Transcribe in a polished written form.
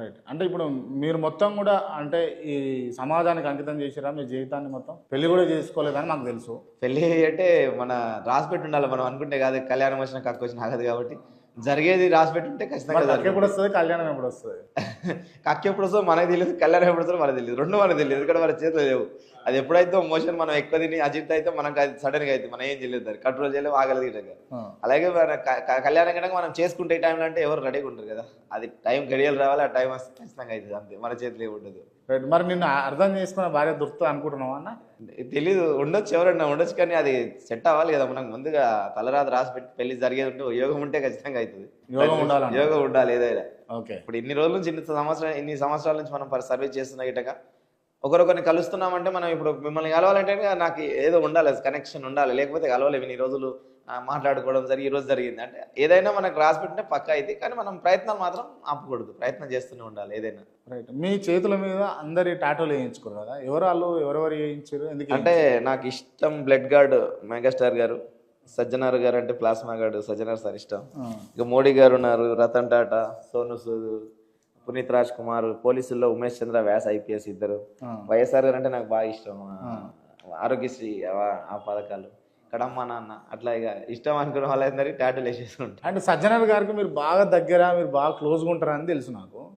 Right. అంటే ఇప్పుడు మీరు మొత్తం కూడా అంటే ఈ సమాజానికి అంకితం చేసిరా మీ జీవితాన్ని మొత్తం? పెళ్లి కూడా చేసుకోలేదని నాకు తెలుసు. పెళ్ళి అంటే మన రాసిపెట్టి ఉండాలి. మనం అనుకుంటే కాదు, కళ్యాణం వచ్చిన కక్కు వచ్చిన ఆగదు కాబట్టి జరిగేది రాసిపెట్టి ఉంటే ఖచ్చితంగా మరి కక్క ఎప్పుడు జరుగుతుంది. వస్తుంది, కళ్యాణం ఎప్పుడు వస్తుంది? కక్కు ఎప్పుడు వస్తుందో మనకు తెలియదు, కళ్యాణం ఎప్పుడు వస్తుందో మనకు తెలియదు, రెండు మనకు తెలియదు. ఎందుకంటే మన చేతిలో లేవు. అది ఎప్పుడైతే మోషన్ మనం ఎక్కువ తిని అజిత్ అయితే మనకు అది సడన్గా అయితే మనం ఏం చేయలేదు, దాన్ని కంట్రోల్ చేయలేము, ఆగలేదు. అలాగే మన కళ్యాణం కనుక మనం చేసుకుంటే ఈ టైంలో అంటే ఎవరు రెడీగా ఉంటారు కదా. అది టైం గడియలు రావాలి, ఆ టైం వస్తే ఖచ్చితంగా అవుతుంది, అంతే. మన చేతిలో ఏమి ఉండదు. రైట్. మరి నిన్ను అర్థం చేసుకున్న భార్య దొరుకుతుంది అనుకుంటున్నావా అన్న? తెలీదు, ఉండొచ్చు, ఎవరన్నా ఉండొచ్చు, కానీ అది సెట్ అవ్వాలి కదా. మనకు ముందుగా తలరాత రాసి పెట్టి పెళ్లి జరిగేది ఉంటే యోగం ఉంటే ఖచ్చితంగా అవుతుంది. యోగం ఉండాలి. యోగం ఉండాలి ఏదైనా. ఓకే. ఇప్పుడు ఇన్ని రోజుల నుంచి ఇన్ని సంవత్సరాల నుంచి మనం సర్వీస్ చేస్తున్న ఇటగా ఒకరొకరిని కలుస్తున్నామంటే మనం ఇప్పుడు మిమ్మల్ని కలవాలంటే నాకు ఏదో ఉండాలి, కనెక్షన్ ఉండాలి, లేకపోతే కలవలేము. ఇన్ని రోజులు మాట్లాడుకోవడం ఈ రోజు జరిగింది అంటే ఏదైనా మనకు రాసి పెట్టినా పక్కా అయితే, కానీ మనం ప్రయత్నాలు మాత్రం ఆపకూడదు, ప్రయత్నం చేస్తూనే ఉండాలి ఏదైనా. రైట్. మీ చేతుల మీద అందరి టాటోలు వేయించుకోరు కదా, ఎవరు ఎవరెవరు వేయించారు, ఎందుకు? అంటే నాకు ఇష్టం బ్లడ్ గార్డ్ మెగాస్టార్ గారు, సజ్జనార్ గారు అంటే ప్లాస్మా గార్డు సజ్జనార్ సార్ ఇష్టం. ఇక మోడీ గారు ఉన్నారు, రతన్ టాటా, సోను సూద్, పునీత్ రాజ్ కుమార్, పోలీసుల్లో ఉమేష్ చంద్ర వ్యాస్ ఐపీఎస్ ఇద్దరు. వైఎస్ఆర్ గారు అంటే నాకు బాగా ఇష్టం, ఆరోగ్యశ్రీ ఆ పథకాలు, కడమ్మ నాన్న, అట్లా ఇక ఇష్టం అనుకున్న వాళ్ళందరికీ టాటూలు వేసేసుకుంటారు. అంటే సజ్జనార్ గారికి మీరు బాగా దగ్గర, మీరు బాగా క్లోజ్గా ఉంటారని తెలుసు నాకు.